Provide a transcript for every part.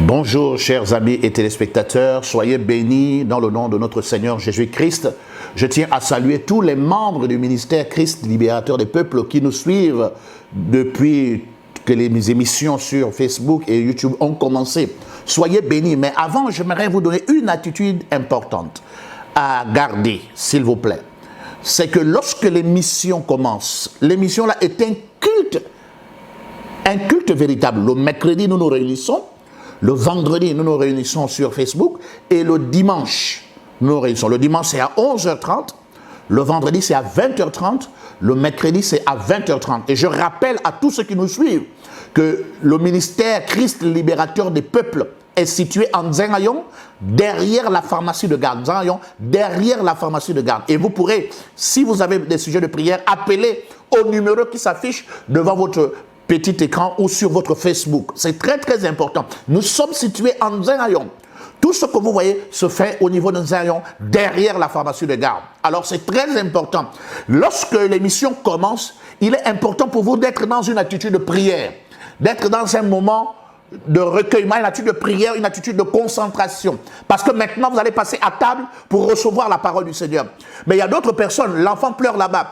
Bonjour chers amis et téléspectateurs, soyez bénis dans le nom de notre Seigneur Jésus-Christ. Je tiens à saluer tous les membres du ministère Christ libérateur des peuples qui nous suivent depuis que les émissions sur Facebook et YouTube ont commencé. Soyez bénis, mais avant j'aimerais vous donner une attitude importante à garder, s'il vous plaît. C'est que lorsque l'émission commence, l'émission là est un culte véritable. Le mercredi, nous nous réunissons. Le vendredi, nous nous réunissons sur Facebook. Et le dimanche, nous nous réunissons. Le dimanche, c'est à 11h30. Le vendredi, c'est à 20h30. Le mercredi, c'est à 20h30. Et je rappelle à tous ceux qui nous suivent que le ministère Christ libérateur des peuples est situé en Zengayong, derrière la pharmacie de garde. Zengayong, derrière la pharmacie de garde. Et vous pourrez, si vous avez des sujets de prière, appeler au numéro qui s'affiche devant votre petit écran ou sur votre Facebook. C'est très très important. Nous sommes situés en Zengayong. Tout ce que vous voyez se fait au niveau de Zengayong, derrière la pharmacie de garde. Alors c'est très important. Lorsque l'émission commence, il est important pour vous d'être dans une attitude de prière, d'être dans un moment de recueillement, une attitude de prière, une attitude de concentration. Parce que maintenant, vous allez passer à table pour recevoir la parole du Seigneur. Mais il y a d'autres personnes, l'enfant pleure là-bas,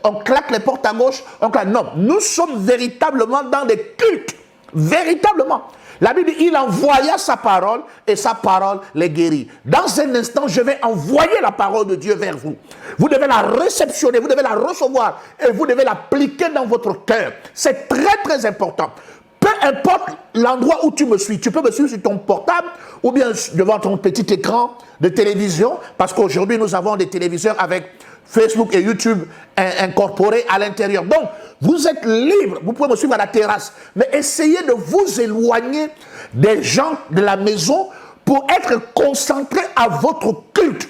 on claque les portes à gauche, on claque. Non, nous sommes véritablement dans des cultes. Véritablement. La Bible dit, il envoya sa parole et sa parole les guérit. Dans un instant, je vais envoyer la parole de Dieu vers vous. Vous devez la réceptionner, vous devez la recevoir et vous devez l'appliquer dans votre cœur. C'est très très important. Peu importe l'endroit où tu me suis, tu peux me suivre sur ton portable ou bien devant ton petit écran de télévision, parce qu'aujourd'hui nous avons des téléviseurs avec Facebook et YouTube incorporés à l'intérieur. Donc, vous êtes libre, vous pouvez me suivre à la terrasse, mais essayez de vous éloigner des gens de la maison pour être concentré à votre culte.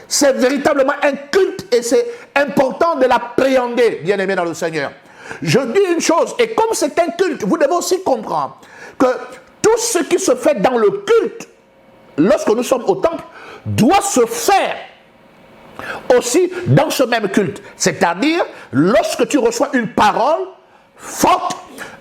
C'est véritablement un culte et c'est important de l'appréhender, bien-aimé dans le Seigneur. Je dis une chose, et comme c'est un culte, vous devez aussi comprendre que tout ce qui se fait dans le culte, lorsque nous sommes au temple, doit se faire aussi dans ce même culte. C'est-à-dire, lorsque tu reçois une parole forte,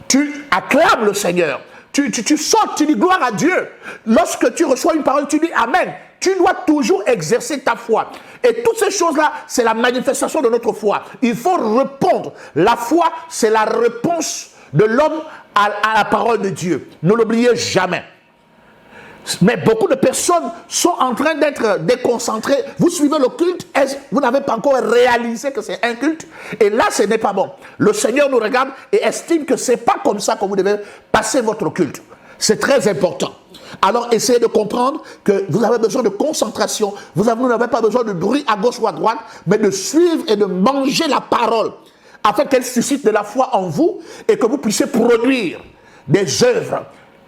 tu acclames le Seigneur. Tu sautes, tu dis gloire à Dieu. Lorsque tu reçois une parole, tu dis Amen. Tu dois toujours exercer ta foi. Et toutes ces choses-là, c'est la manifestation de notre foi. Il faut répondre. La foi, c'est la réponse de l'homme à la parole de Dieu. Ne l'oubliez jamais. Mais beaucoup de personnes sont en train d'être déconcentrées. Vous suivez le culte, vous n'avez pas encore réalisé que c'est un culte. Et là, ce n'est pas bon. Le Seigneur nous regarde et estime que ce n'est pas comme ça que vous devez passer votre culte. C'est très important. Alors, essayez de comprendre que vous avez besoin de concentration. Vous n'avez pas besoin de bruit à gauche ou à droite, mais de suivre et de manger la parole, afin qu'elle suscite de la foi en vous et que vous puissiez produire des œuvres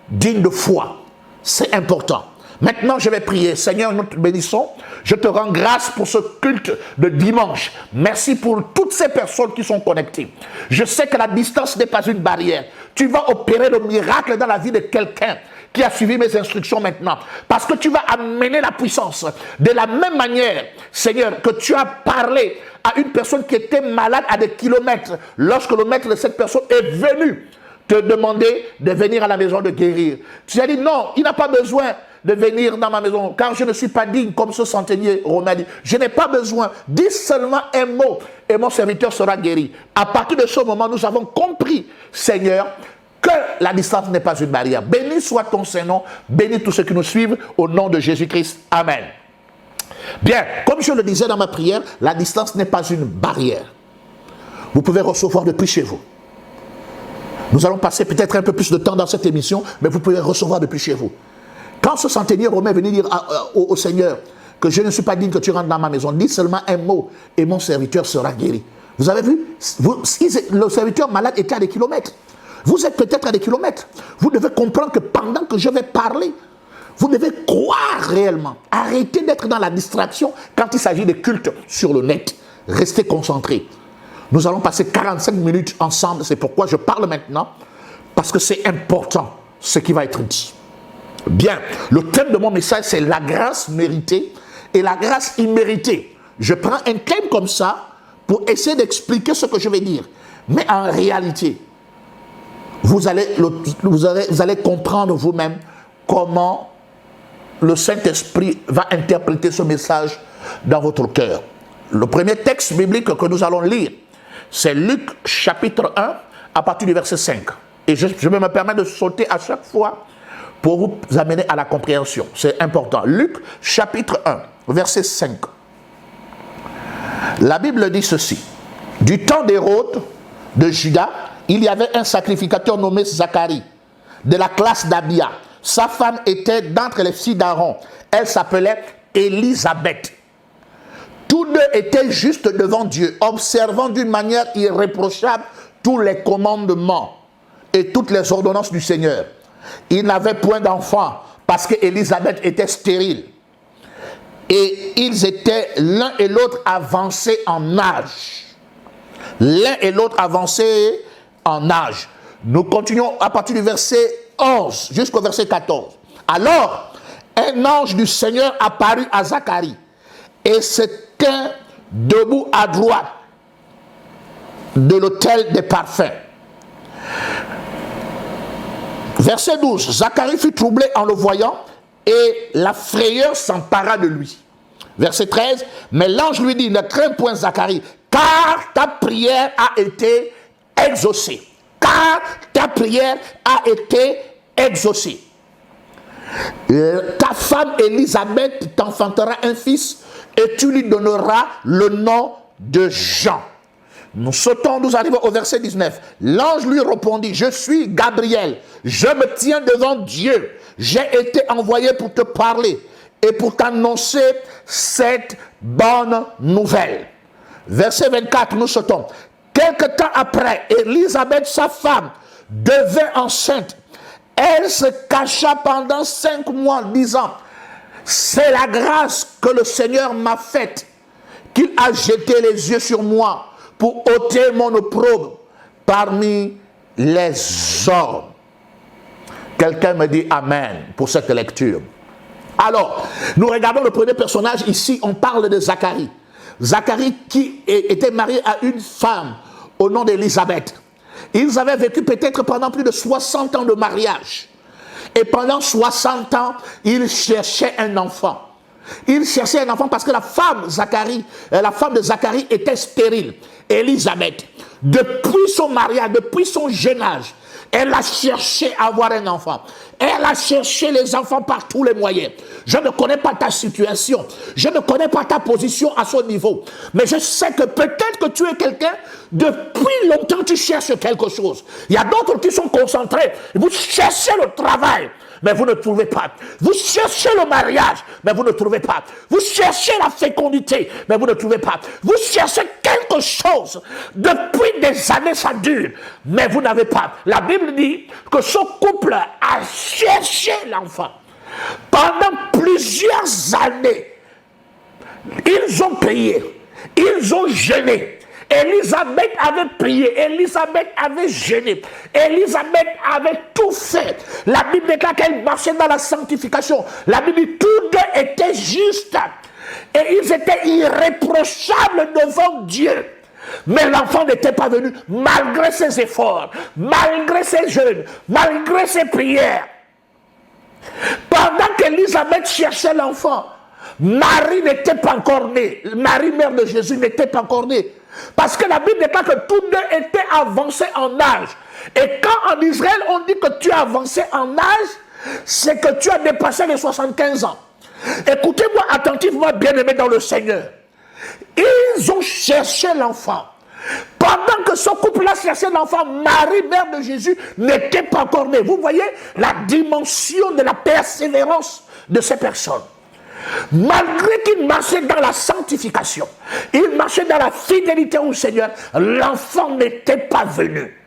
dignes de foi. C'est important. Maintenant, je vais prier. Seigneur, nous te bénissons. Je te rends grâce pour ce culte de dimanche. Merci pour toutes ces personnes qui sont connectées. Je sais que la distance n'est pas une barrière. Tu vas opérer le miracle dans la vie de quelqu'un qui a suivi mes instructions maintenant. Parce que tu vas amener la puissance. De la même manière, Seigneur, que tu as parlé à une personne qui était malade à des kilomètres, lorsque le maître de cette personne est venu te demander de venir à la maison de guérir. Tu as dit non, il n'a pas besoin de venir dans ma maison, car je ne suis pas digne, comme ce centenier romain dit. Je n'ai pas besoin. Dis seulement un mot et mon serviteur sera guéri. À partir de ce moment, nous avons compris, Seigneur, que la distance n'est pas une barrière. Béni soit ton Saint-Nom, bénis tous ceux qui nous suivent, au nom de Jésus-Christ. Amen. Bien, comme je le disais dans ma prière, la distance n'est pas une barrière. Vous pouvez recevoir depuis chez vous. Nous allons passer peut-être un peu plus de temps dans cette émission, mais vous pouvez recevoir depuis chez vous. Quand ce centenier romain est venu dire au Seigneur que je ne suis pas digne que tu rentres dans ma maison, dis seulement un mot et mon serviteur sera guéri. Vous avez vu, le serviteur malade était à des kilomètres. Vous êtes peut-être à des kilomètres. Vous devez comprendre que pendant que je vais parler, vous devez croire réellement. Arrêtez d'être dans la distraction quand il s'agit de culte sur le net. Restez concentrés. Nous allons passer 45 minutes ensemble. C'est pourquoi je parle maintenant. Parce que c'est important ce qui va être dit. Bien, le thème de mon message, c'est la grâce méritée et la grâce imméritée. Je prends un thème comme ça pour essayer d'expliquer ce que je vais dire. Mais en réalité, vous allez comprendre vous-même comment le Saint-Esprit va interpréter ce message dans votre cœur. Le premier texte biblique que nous allons lire, c'est Luc chapitre 1 à partir du verset 5. Et je vais me permettre de sauter à chaque fois pour vous amener à la compréhension. C'est important. Luc chapitre 1, verset 5. La Bible dit ceci. Du temps d'Hérode, de Juda, il y avait un sacrificateur nommé Zacharie, de la classe d'Abia. Sa femme était d'entre les filles d'Aaron. Elle s'appelait Élisabeth. Tous deux étaient justes devant Dieu, observant d'une manière irréprochable tous les commandements et toutes les ordonnances du Seigneur. Ils n'avaient point d'enfants parce qu'Élisabeth était stérile. Et ils étaient l'un et l'autre avancés en âge. L'un et l'autre avancés en âge. Nous continuons à partir du verset 11 jusqu'au verset 14. Alors, un ange du Seigneur apparut à Zacharie et se tint debout à droite de l'autel des parfums. Verset 12. Zacharie fut troublé en le voyant et la frayeur s'empara de lui. Verset 13. Mais l'ange lui dit, ne crains point Zacharie, car ta prière a été exaucée. Car ta prière a été exaucée. Ta femme Élisabeth t'enfantera un fils et tu lui donneras le nom de Jean. Nous sautons, nous arrivons au verset 19. L'ange lui répondit, je suis Gabriel, je me tiens devant Dieu. J'ai été envoyé pour te parler et pour t'annoncer cette bonne nouvelle. Verset 24, nous sautons. Quelque temps après, Élisabeth, sa femme, devint enceinte. Elle se cacha pendant 5 mois, disant, c'est la grâce que le Seigneur m'a faite, qu'il a jeté les yeux sur moi pour ôter mon opprobre parmi les hommes. Quelqu'un me dit Amen pour cette lecture. Alors, nous regardons le premier personnage. Ici, on parle de Zacharie. Zacharie qui était marié à une femme au nom d'Élisabeth. Ils avaient vécu peut-être pendant plus de 60 ans de mariage. Et pendant 60 ans, ils cherchaient un enfant. Ils cherchaient un enfant parce que la femme de Zacharie était stérile, Élisabeth. Depuis son mariage, depuis son jeune âge, elle a cherché à avoir un enfant. Elle a cherché les enfants par tous les moyens. Je ne connais pas ta situation. Je ne connais pas ta position à ce niveau. Mais je sais que peut-être que tu es quelqu'un, depuis longtemps tu cherches quelque chose. Il y a d'autres qui sont concentrés. Vous cherchez le travail, mais vous ne trouvez pas. Vous cherchez le mariage, mais vous ne trouvez pas. Vous cherchez la fécondité, mais vous ne trouvez pas. Vous cherchez quelque chose. Depuis des années, ça dure, mais vous n'avez pas. La Bible dit que ce couple a cherché l'enfant. Pendant plusieurs années, ils ont prié, ils ont jeûné. Élisabeth avait prié, Élisabeth avait jeûné, Élisabeth avait tout fait. La Bible déclare qu'elle marchait dans la sanctification. La Bible dit tous deux étaient justes et ils étaient irréprochables devant Dieu. Mais l'enfant n'était pas venu malgré ses efforts, malgré ses jeûnes, malgré ses prières. Pendant qu'Élisabeth cherchait l'enfant, Marie n'était pas encore née. Marie, mère de Jésus, n'était pas encore née. Parce que la Bible déclare que tous deux étaient avancés en âge. Et quand en Israël on dit que tu es avancé en âge, c'est que tu as dépassé les 75 ans. Écoutez-moi attentivement, bien-aimés dans le Seigneur. Ils ont cherché l'enfant. Pendant que ce couple-là cherchait l'enfant, Marie, mère de Jésus, n'était pas encore née. Vous voyez la dimension de la persévérance de ces personnes. Malgré qu'ils marchaient dans la sanctification, ils marchaient dans la fidélité au Seigneur, l'enfant n'était pas venu.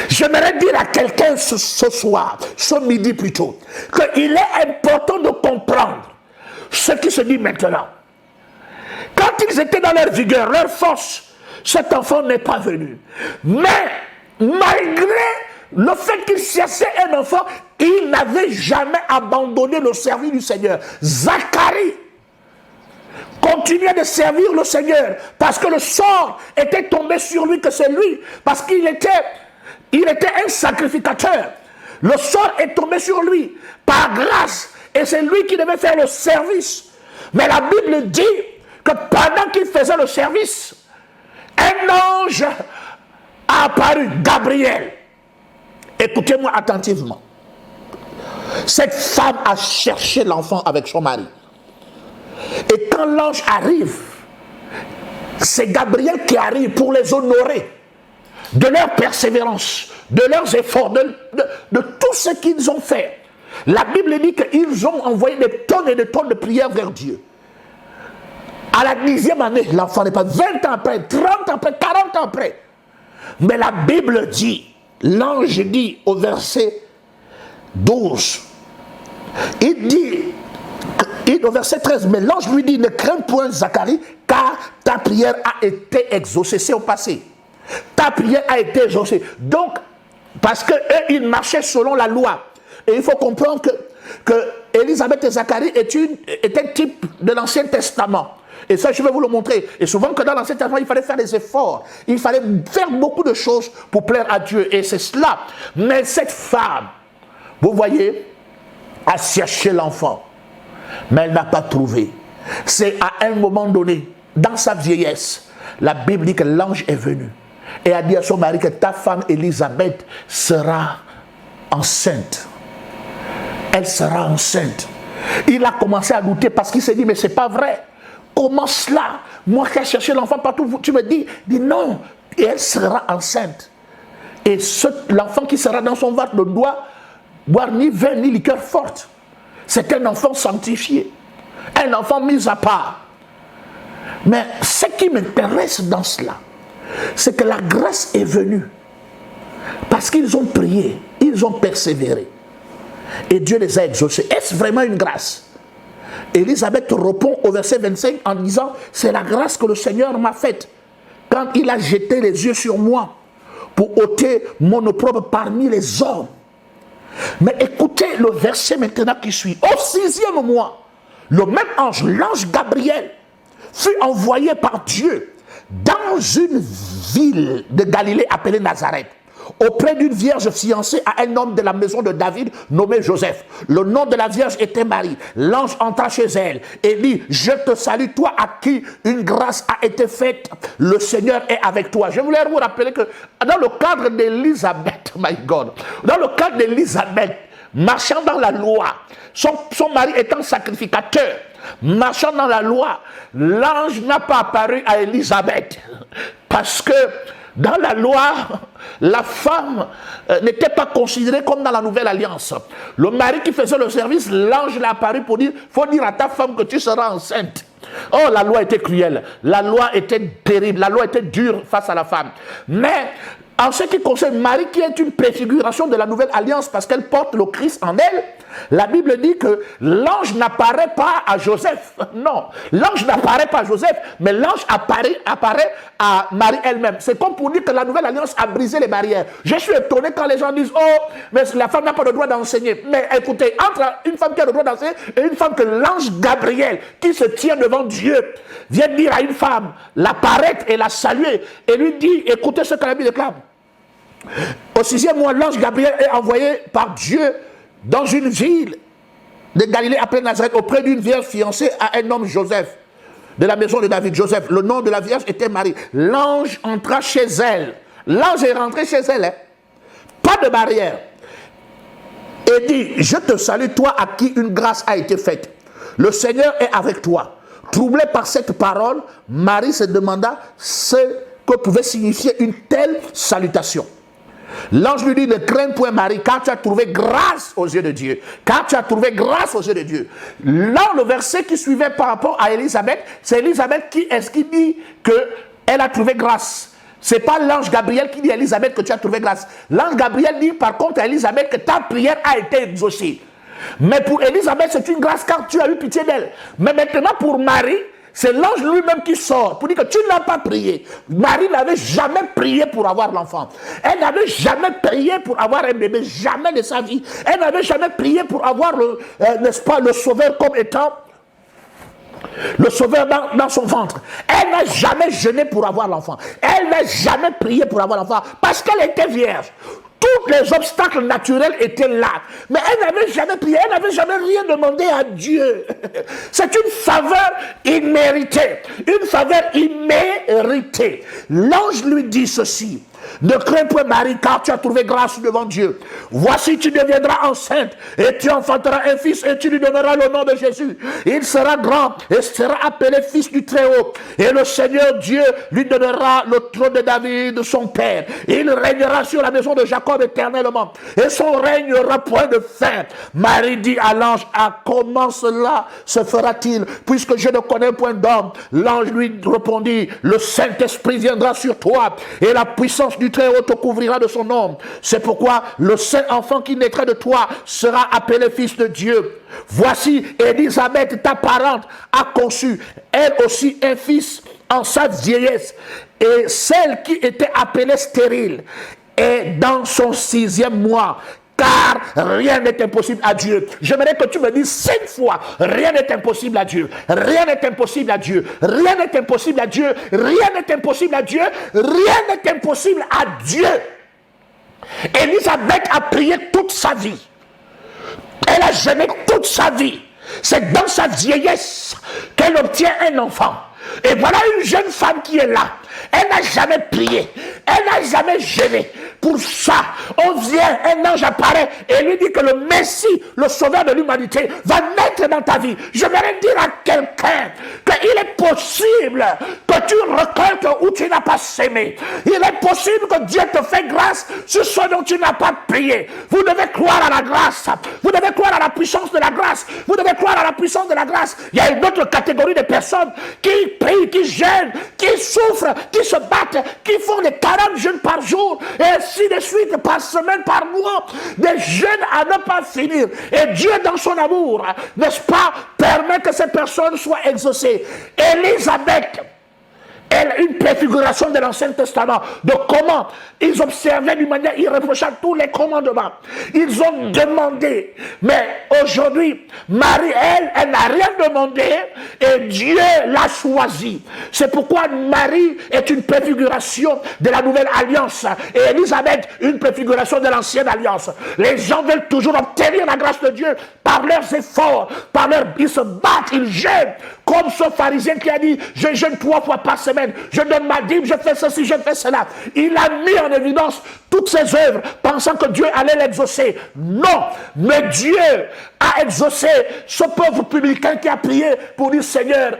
J'aimerais dire à quelqu'un ce soir, ce midi plutôt, qu'il est important de comprendre ce qui se dit maintenant. Quand ils étaient dans leur vigueur, leur force, cet enfant n'est pas venu. Mais malgré le fait qu'ils cherchaient un enfant, ils n'avaient jamais abandonné le service du Seigneur. Zacharie continuait de servir le Seigneur parce que le sort était tombé sur lui, que c'est lui, parce qu'il était un sacrificateur. Le sort est tombé sur lui, par grâce. Et c'est lui qui devait faire le service. Mais la Bible dit que pendant qu'il faisait le service, un ange a apparu, Gabriel. Écoutez-moi attentivement. Cette femme a cherché l'enfant avec son mari. Et quand l'ange arrive, c'est Gabriel qui arrive pour les honorer de leur persévérance, de leurs efforts, de tout ce qu'ils ont fait. La Bible dit qu'ils ont envoyé des tonnes et des tonnes de prières vers Dieu. À la 10e année, l'enfant n'est pas 20 ans après, 30 ans après, 40 ans après. Mais la Bible dit, l'ange dit au verset 12, il dit, au verset 13, mais l'ange lui dit, ne crains point Zacharie, car ta prière a été exaucée. C'est au passé. Ta prière a été exaucée. Donc, parce qu'eux, ils marchaient selon la loi. Et il faut comprendre que Élisabeth et Zacharie étaient type de l'Ancien Testament. Et ça, je vais vous le montrer. Et souvent que dans l'Ancien Testament, il fallait faire des efforts. Il fallait faire beaucoup de choses pour plaire à Dieu. Et c'est cela. Mais cette femme, vous voyez, a cherché l'enfant. Mais elle n'a pas trouvé. C'est à un moment donné, dans sa vieillesse, la Bible dit que l'ange est venu. Et a dit à son mari que ta femme Élisabeth sera enceinte. Elle sera enceinte. Il a commencé à douter parce qu'il s'est dit, mais c'est pas vrai. Comment cela? Moi qui ai cherché l'enfant partout, tu me dis non. Et elle sera enceinte. Et l'enfant qui sera dans son ventre ne doit boire ni vin ni liqueur forte. C'est un enfant sanctifié. Un enfant mis à part. Mais ce qui m'intéresse dans cela, c'est que la grâce est venue. Parce qu'ils ont prié, ils ont persévéré. Et Dieu les a exaucés. Est-ce vraiment une grâce? Élisabeth répond au verset 25 en disant, c'est la grâce que le Seigneur m'a faite quand il a jeté les yeux sur moi pour ôter mon opprobre parmi les hommes. Mais écoutez le verset maintenant qui suit. Au 6e mois, le même ange, l'ange Gabriel, fut envoyé par Dieu dans une ville de Galilée appelée Nazareth, auprès d'une vierge fiancée à un homme de la maison de David nommé Joseph. Le nom de la vierge était Marie. L'ange entra chez elle et dit, je te salue, toi à qui une grâce a été faite, le Seigneur est avec toi. Je voulais vous rappeler que dans le cadre d'Élisabeth, my God, dans le cadre d'Élisabeth, marchant dans la loi, son mari étant sacrificateur, marchant dans la loi, l'ange n'a pas apparu à Élisabeth parce que dans la loi, la femme n'était pas considérée comme dans la nouvelle alliance. Le mari qui faisait le service, l'ange l'a apparu pour dire, il faut dire à ta femme que tu seras enceinte. Oh, la loi était cruelle, la loi était terrible, la loi était dure face à la femme. Mais en ce qui concerne Marie, qui est une préfiguration de la nouvelle alliance parce qu'elle porte le Christ en elle, la Bible dit que l'ange n'apparaît pas à Joseph. Non, l'ange n'apparaît pas à Joseph, mais l'ange apparaît à Marie elle-même. C'est comme pour dire que la nouvelle alliance a brisé les barrières. Je suis étonné quand les gens disent, oh, mais la femme n'a pas le droit d'enseigner. Mais écoutez, entre une femme qui a le droit d'enseigner et une femme que l'ange Gabriel, qui se tient devant Dieu, vient dire à une femme, l'apparaître et la saluer, et lui dit, écoutez ce que la Bible déclare. Au 6e mois, l'ange Gabriel est envoyé par Dieu dans une ville de Galilée appelée Nazareth, auprès d'une vierge fiancée à un homme Joseph, de la maison de David. Joseph, le nom de la vierge était Marie. L'ange entra chez elle. L'ange est rentré chez elle. Hein? Pas de barrière. Et dit, je te salue, toi à qui une grâce a été faite. Le Seigneur est avec toi. Troublée par cette parole, Marie se demanda ce que pouvait signifier une telle salutation. L'ange lui dit, ne crains point Marie, car tu as trouvé grâce aux yeux de Dieu. Car tu as trouvé grâce aux yeux de Dieu. Là, le verset qui suivait par rapport à Élisabeth, c'est Élisabeth qui dit qu'elle a trouvé grâce. Ce n'est pas l'ange Gabriel qui dit à Élisabeth que tu as trouvé grâce. L'ange Gabriel dit par contre à Élisabeth que ta prière a été exaucée. Mais pour Élisabeth, c'est une grâce car tu as eu pitié d'elle. Mais maintenant pour Marie, c'est l'ange lui-même qui sort pour dire que tu n'as pas prié. Marie n'avait jamais prié pour avoir l'enfant. Elle n'avait jamais prié pour avoir un bébé, jamais de sa vie. Elle n'avait jamais prié pour avoir, n'est-ce pas, le sauveur comme étant le sauveur dans son ventre. Elle n'a jamais jeûné pour avoir l'enfant. Elle n'a jamais prié pour avoir l'enfant parce qu'elle était vierge. Tous les obstacles naturels étaient là. Mais elle n'avait jamais prié, elle n'avait jamais rien demandé à Dieu. C'est une faveur imméritée. Une faveur imméritée. L'ange lui dit ceci. Ne crains point Marie, car tu as trouvé grâce devant Dieu. Voici, tu deviendras enceinte, et tu enfanteras un fils, et tu lui donneras le nom de Jésus. Il sera grand, et sera appelé fils du Très-Haut. Et le Seigneur Dieu lui donnera le trône de David, son père. Il régnera sur la maison de Jacob éternellement, et son règne n'aura point de fin. Marie dit à l'ange, ah, comment cela se fera-t-il, puisque je ne connais point d'homme? L'ange lui répondit, le Saint-Esprit viendra sur toi, et la puissance du Très-Haut te couvrira de son nom. C'est pourquoi le saint enfant qui naîtra de toi sera appelé fils de Dieu. Voici, Élisabeth, ta parente, a conçu, elle aussi, un fils en sa vieillesse. Et celle qui était appelée stérile est dans son 6e mois. Car rien n'est impossible à Dieu. J'aimerais que tu me dises 5 fois, rien n'est impossible à Dieu. Rien n'est impossible à Dieu. Rien n'est impossible à Dieu. Rien n'est impossible à Dieu. Rien n'est impossible à Dieu. Élisabeth a prié toute sa vie. Elle a jeûné toute sa vie. C'est dans sa vieillesse qu'elle obtient un enfant. Et voilà une jeune femme qui est là. Elle n'a jamais prié. Elle n'a jamais jeûné. Pour ça, on vient, un ange apparaît et lui dit que le Messie, le sauveur de l'humanité, va naître dans ta vie. J'aimerais dire à quelqu'un qu'il est possible que tu récoltes où tu n'as pas sémé. Il est possible que Dieu te fait grâce sur ce dont tu n'as pas prié. Vous devez croire à la grâce. Vous devez croire à la puissance de la grâce. Vous devez croire à la puissance de la grâce. Il y a une autre catégorie de personnes qui prient, qui jeûnent, qui souffrent, qui se battent, qui font des 40 jeûnes par jour, et ainsi de suite, par semaine, par mois, des jeûnes à ne pas finir. Et Dieu, dans son amour, n'est-ce pas, permet que ces personnes soient exaucées. Élisabeth, elle, une préfiguration de l'Ancien Testament, de comment ils observaient d'une manière irréprochable tous les commandements. Ils ont demandé, mais aujourd'hui, Marie, elle n'a rien demandé et Dieu l'a choisie. C'est pourquoi Marie est une préfiguration de la nouvelle alliance et Élisabeth, une préfiguration de l'ancienne alliance. Les gens veulent toujours obtenir la grâce de Dieu par leurs efforts, ils se battent, ils jeûnent, comme ce pharisien qui a dit, je jeûne 3 fois par semaine, je donne ma dîme, je fais ceci, je fais cela. Il a mis en évidence toutes ses œuvres, pensant que Dieu allait l'exaucer. Non, mais Dieu a exaucé ce pauvre publicain qui a prié pour dire, Seigneur,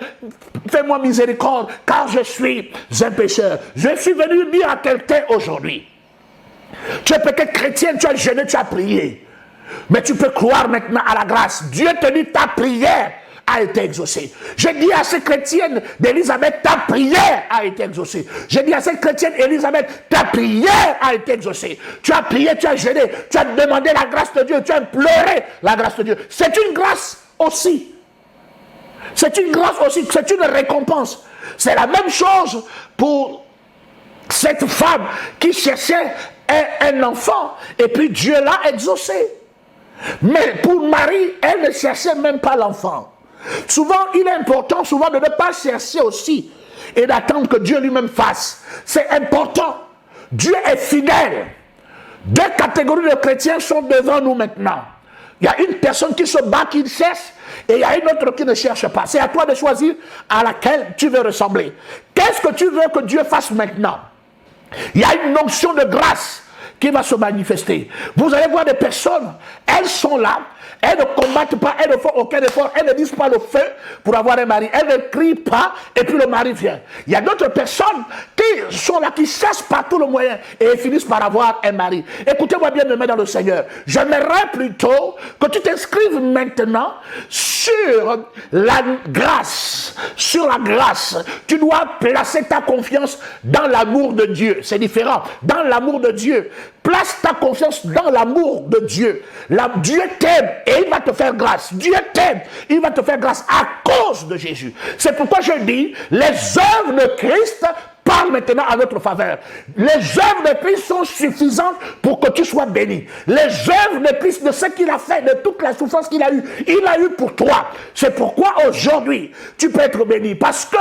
fais-moi miséricorde, car je suis un pécheur. Je suis venu dire à quelqu'un aujourd'hui, tu es peut-être chrétien, tu as jeûné, tu as prié, mais tu peux croire maintenant à la grâce. Dieu te dit, ta prière a été exaucée. Je dis à ces chrétiennes d'Élisabeth, ta prière a été exaucée. Je dis à cette chrétienne Élisabeth, ta prière a été exaucée. Tu as prié, tu as jeûné, tu as demandé la grâce de Dieu, tu as imploré la grâce de Dieu. C'est une grâce aussi. C'est une grâce aussi, c'est une récompense. C'est la même chose pour cette femme qui cherchait un enfant et puis Dieu l'a exaucé. Mais pour Marie, elle ne cherchait même pas l'enfant. Souvent, il est important de ne pas chercher aussi et d'attendre que Dieu lui-même fasse. C'est important. Dieu est fidèle. 2 catégories de chrétiens sont devant nous maintenant. Il y a une personne qui se bat, qui cherche, et il y a une autre qui ne cherche pas. C'est à toi de choisir à laquelle tu veux ressembler. Qu'est-ce que tu veux que Dieu fasse maintenant? Il y a une onction de grâce qui va se manifester. Vous allez voir des personnes, elles sont là, elles ne combattent pas, elles ne font aucun effort, elles ne disent pas le feu pour avoir un mari, elles ne crient pas et puis le mari vient. Il y a d'autres personnes qui sont là, qui cherchent par tout le moyen et finissent par avoir un mari. Écoutez-moi bien, mes dans le Seigneur. J'aimerais plutôt que tu t'inscrives maintenant sur la grâce. Sur la grâce. Tu dois placer ta confiance dans l'amour de Dieu. C'est différent. Dans l'amour de Dieu. Place ta confiance dans l'amour de Dieu. Dieu t'aime et il va te faire grâce. Dieu t'aime, il va te faire grâce à cause de Jésus. C'est pourquoi je dis, les œuvres de Christ parle maintenant à notre faveur. Les œuvres de Christ sont suffisantes pour que tu sois béni. Les œuvres de Christ, de ce qu'il a fait, de toute la souffrance qu'il a eue, il a eu pour toi. C'est pourquoi aujourd'hui, tu peux être béni. Parce que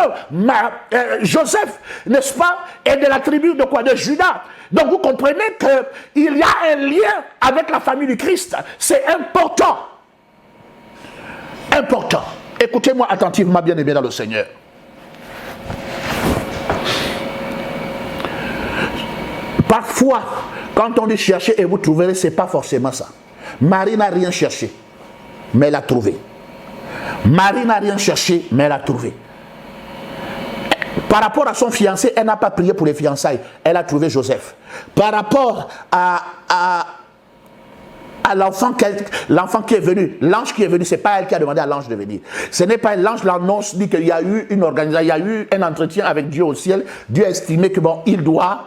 Joseph, n'est-ce pas, est de la tribu de quoi? De Judas. Donc vous comprenez qu'il y a un lien avec la famille du Christ. C'est important. Important. Écoutez-moi attentivement, bien-aimés dans le Seigneur. Parfois, quand on dit chercher et vous trouverez, ce n'est pas forcément ça. Marie n'a rien cherché, mais elle a trouvé. Marie n'a rien cherché, mais elle a trouvé. Par rapport à son fiancé, elle n'a pas prié pour les fiançailles. Elle a trouvé Joseph. Par rapport à l'enfant qui est venu, l'ange qui est venu, ce n'est pas elle qui a demandé à l'ange de venir. Ce n'est pas l'ange, l'annonce dit qu'il y a eu une organisation, il y a eu un entretien avec Dieu au ciel. Dieu a estimé que bon, il doit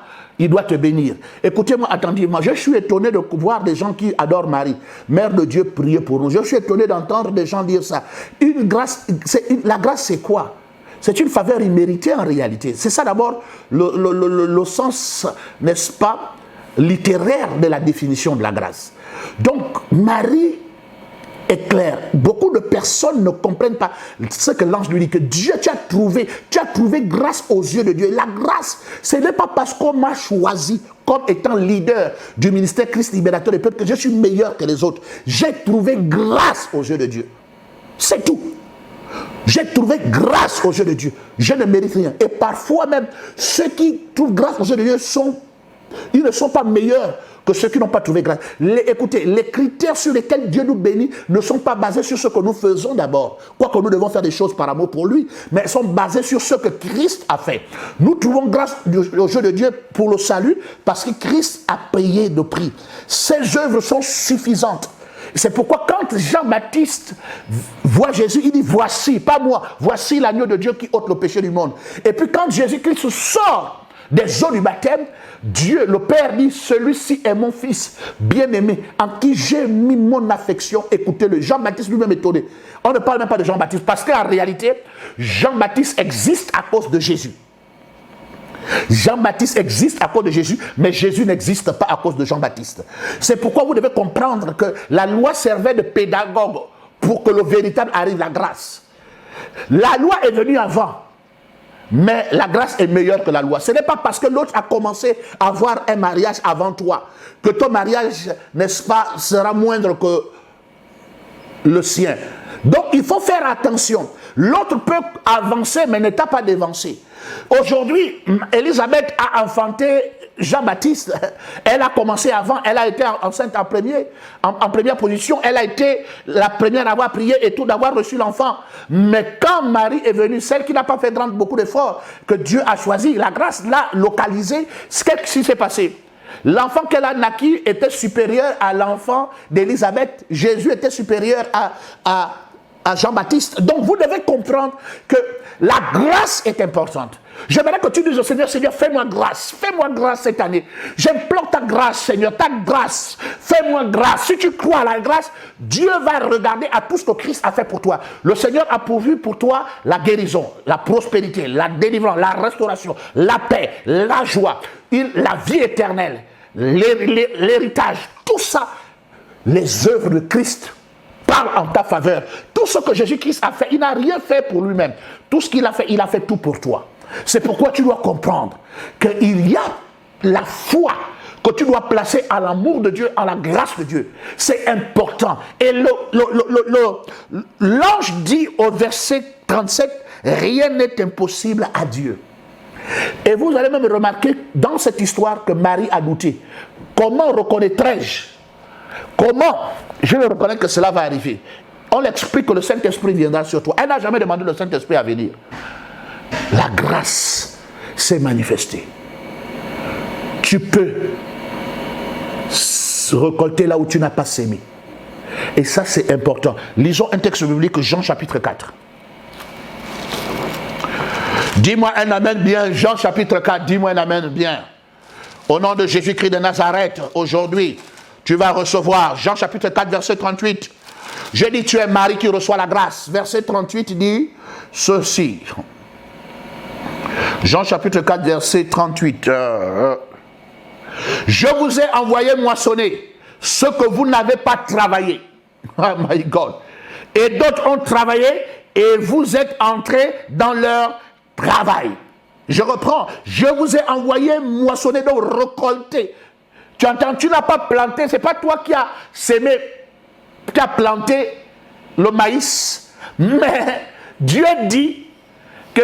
te bénir. Écoutez-moi attentivement. Je suis étonné de voir des gens qui adorent Marie, Mère de Dieu, prier pour nous. Je suis étonné d'entendre des gens dire ça. La grâce, c'est quoi? C'est une faveur imméritée en réalité. C'est ça d'abord le sens, n'est-ce pas, littéraire de la définition de la grâce. Donc, Marie est claire. Beaucoup de personnes ne comprennent pas ce que l'ange lui dit, que Dieu, tu as trouvé grâce aux yeux de Dieu. La grâce, ce n'est pas parce qu'on m'a choisi comme étant leader du ministère Christ libérateur des peuples que je suis meilleur que les autres. J'ai trouvé grâce aux yeux de Dieu. C'est tout. J'ai trouvé grâce aux yeux de Dieu. Je ne mérite rien. Et parfois même, ceux qui trouvent grâce aux yeux de Dieu ils ne sont pas meilleurs que ceux qui n'ont pas trouvé grâce. Écoutez, les critères sur lesquels Dieu nous bénit ne sont pas basés sur ce que nous faisons d'abord. Quoique nous devons faire des choses par amour pour lui, mais sont basés sur ce que Christ a fait. Nous trouvons grâce aux yeux de Dieu pour le salut parce que Christ a payé le prix. Ses œuvres sont suffisantes. C'est pourquoi quand Jean-Baptiste voit Jésus, il dit voici, pas moi, voici l'agneau de Dieu qui ôte le péché du monde. Et puis quand Jésus-Christ sort des eaux du baptême, Dieu, le Père dit, celui-ci est mon fils bien-aimé, en qui j'ai mis mon affection. Écoutez-le, Jean-Baptiste lui-même est étonné. On ne parle même pas de Jean-Baptiste, parce qu'en réalité, Jean-Baptiste existe à cause de Jésus. Jean-Baptiste existe à cause de Jésus, mais Jésus n'existe pas à cause de Jean-Baptiste. C'est pourquoi vous devez comprendre que la loi servait de pédagogue pour que le véritable arrive, la grâce. La loi est venue avant, mais la grâce est meilleure que la loi. Ce n'est pas parce que l'autre a commencé à avoir un mariage avant toi que ton mariage, n'est-ce pas, sera moindre que le sien. Donc il faut faire attention. L'autre peut avancer, mais ne t'a pas dévancé. Aujourd'hui, Élisabeth a enfanté Jean-Baptiste. Elle a commencé avant, elle a été enceinte en première position. Elle a été la première à avoir prié et tout, d'avoir reçu l'enfant. Mais quand Marie est venue, celle qui n'a pas fait beaucoup d'efforts, que Dieu a choisi, la grâce l'a localisée, qu'est-ce qui s'est passé? L'enfant qu'elle a naquit était supérieur à l'enfant d'Élisabeth. Jésus était supérieur à Jean-Baptiste. Donc vous devez comprendre que la grâce est importante. J'aimerais que tu dises au Seigneur, Seigneur, fais-moi grâce cette année. J'implore ta grâce, Seigneur, ta grâce. Fais-moi grâce. Si tu crois à la grâce, Dieu va regarder à tout ce que Christ a fait pour toi. Le Seigneur a pourvu pour toi la guérison, la prospérité, la délivrance, la restauration, la paix, la joie, la vie éternelle, l'héritage. Tout ça, les œuvres de Christ parle en ta faveur. Tout ce que Jésus-Christ a fait, il n'a rien fait pour lui-même. Tout ce qu'il a fait tout pour toi. C'est pourquoi tu dois comprendre qu'il y a la foi que tu dois placer à l'amour de Dieu, à la grâce de Dieu. C'est important. Et l'ange dit au verset 37, rien n'est impossible à Dieu. Et vous allez même remarquer dans cette histoire que Marie a douté. Comment reconnaîtrais-je? Comment je vais reconnaître que cela va arriver? On l'explique que le Saint-Esprit viendra sur toi. Elle n'a jamais demandé le Saint-Esprit à venir. La grâce s'est manifestée. Tu peux récolter là où tu n'as pas sémé. Et ça, c'est important. Lisons un texte biblique, Jean chapitre 4. Dis-moi un amen bien. Jean chapitre 4, dis-moi un amen bien. Au nom de Jésus-Christ de Nazareth, aujourd'hui, tu vas recevoir, Jean chapitre 4, verset 38. Je dis, tu es Marie qui reçoit la grâce. Verset 38 dit ceci. Jean chapitre 4, verset 38. Je vous ai envoyé moissonner ce que vous n'avez pas travaillé. Oh my God. Et d'autres ont travaillé et vous êtes entrés dans leur travail. Je reprends. Je vous ai envoyé moissonner, donc récolter. Tu entends, tu n'as pas planté, ce n'est pas toi qui as sémé, qui as planté le maïs, mais Dieu dit que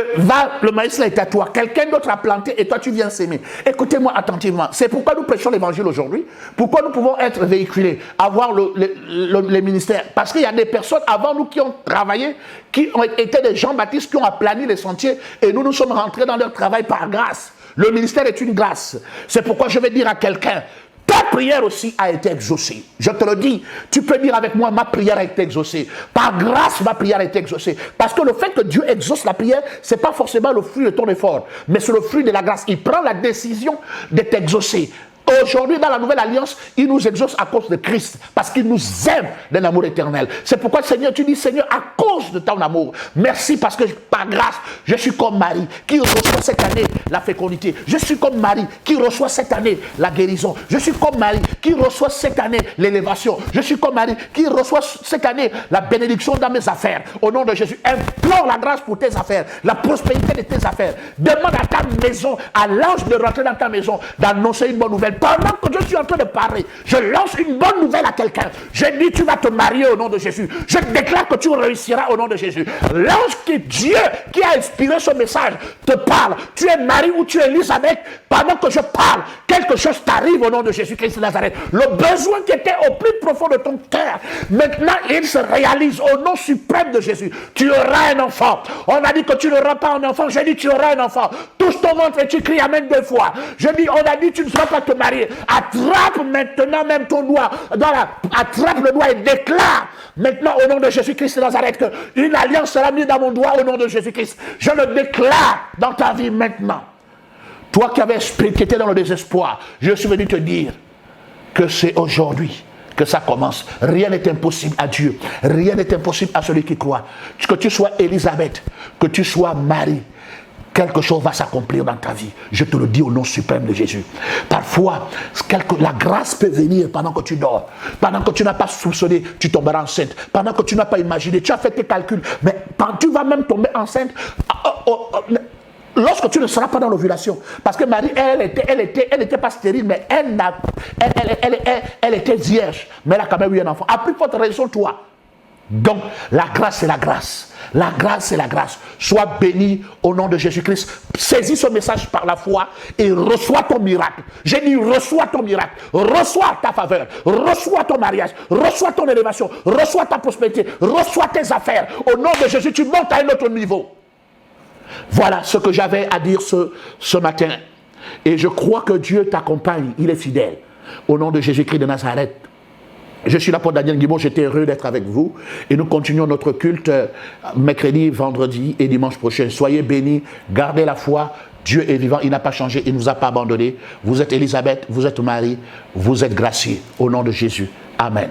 le maïs là est à toi. Quelqu'un d'autre a planté et toi tu viens s'aimer. Écoutez-moi attentivement. C'est pourquoi nous prêchons l'évangile aujourd'hui. Pourquoi nous pouvons être véhiculés, avoir les ministères. Parce qu'il y a des personnes avant nous qui ont travaillé, qui ont été des Jean-Baptiste, qui ont aplani les sentiers et nous sommes rentrés dans leur travail par grâce. Le ministère est une grâce. C'est pourquoi je vais dire à quelqu'un, ta prière aussi a été exaucée. Je te le dis, tu peux dire avec moi, ma prière a été exaucée. Par grâce, ma prière a été exaucée. Parce que le fait que Dieu exauce la prière, ce n'est pas forcément le fruit de ton effort, mais c'est le fruit de la grâce. Il prend la décision d'être exaucé. Aujourd'hui, dans la nouvelle alliance, il nous exauce à cause de Christ, parce qu'il nous aime d'un amour éternel. C'est pourquoi, Seigneur, tu dis, Seigneur, à cause de ton amour, merci parce que par grâce, je suis comme Marie, qui reçoit cette année la fécondité. Je suis comme Marie, qui reçoit cette année la guérison. Je suis comme Marie, qui reçoit cette année l'élévation. Je suis comme Marie, qui reçoit cette année la bénédiction dans mes affaires. Au nom de Jésus, implore la grâce pour tes affaires, la prospérité de tes affaires. Demande à ta maison, à l'ange de rentrer dans ta maison, d'annoncer une bonne nouvelle. Pendant que je suis en train de parler, je lance une bonne nouvelle à quelqu'un. Je dis, tu vas te marier au nom de Jésus. Je déclare que tu réussiras au nom de Jésus. L'ange qui Dieu, qui a inspiré ce message, te parle. Tu es Marie ou tu es Elisabeth. Pendant que je parle, quelque chose t'arrive au nom de Jésus-Christ de Nazareth. Le besoin qui était au plus profond de ton cœur, maintenant il se réalise au nom suprême de Jésus. Tu auras un enfant. On a dit que tu n'auras pas un enfant. J'ai dit, tu auras un enfant. Touche ton ventre et tu cries amen 2 fois. Je dis, on a dit, tu ne seras pas te marier. Attrape maintenant même ton doigt, attrape le doigt et déclare maintenant au nom de Jésus-Christ de Nazareth qu'une alliance sera mise dans mon doigt au nom de Jésus-Christ. Je le déclare dans ta vie maintenant. Toi qui étais dans le désespoir, je suis venu te dire que c'est aujourd'hui que ça commence. Rien n'est impossible à Dieu. Rien n'est impossible à celui qui croit. Que tu sois Elisabeth, que tu sois Marie, quelque chose va s'accomplir dans ta vie. Je te le dis au nom suprême de Jésus. Parfois, la grâce peut venir pendant que tu dors. Pendant que tu n'as pas soupçonné, tu tomberas enceinte. Pendant que tu n'as pas imaginé, tu as fait tes calculs. Mais tu vas même tomber enceinte lorsque tu ne seras pas dans l'ovulation. Parce que Marie, elle n'était pas stérile, mais elle était vierge. Mais elle a quand même eu un enfant. À plus forte raison, toi. Donc, la grâce, c'est la grâce. La grâce, c'est la grâce. Sois béni au nom de Jésus-Christ. Saisis ce message par la foi et reçois ton miracle. J'ai dit, reçois ton miracle. Reçois ta faveur. Reçois ton mariage. Reçois ton élévation. Reçois ta prospérité. Reçois tes affaires. Au nom de Jésus, tu montes à un autre niveau. Voilà ce que j'avais à dire ce matin. Et je crois que Dieu t'accompagne. Il est fidèle. Au nom de Jésus-Christ de Nazareth. Je suis l'apôtre Daniel Guibault, j'étais heureux d'être avec vous et nous continuons notre culte mercredi, vendredi et dimanche prochain. Soyez bénis, gardez la foi, Dieu est vivant, il n'a pas changé, il ne nous a pas abandonnés. Vous êtes Elisabeth, vous êtes Marie, vous êtes graciés au nom de Jésus. Amen.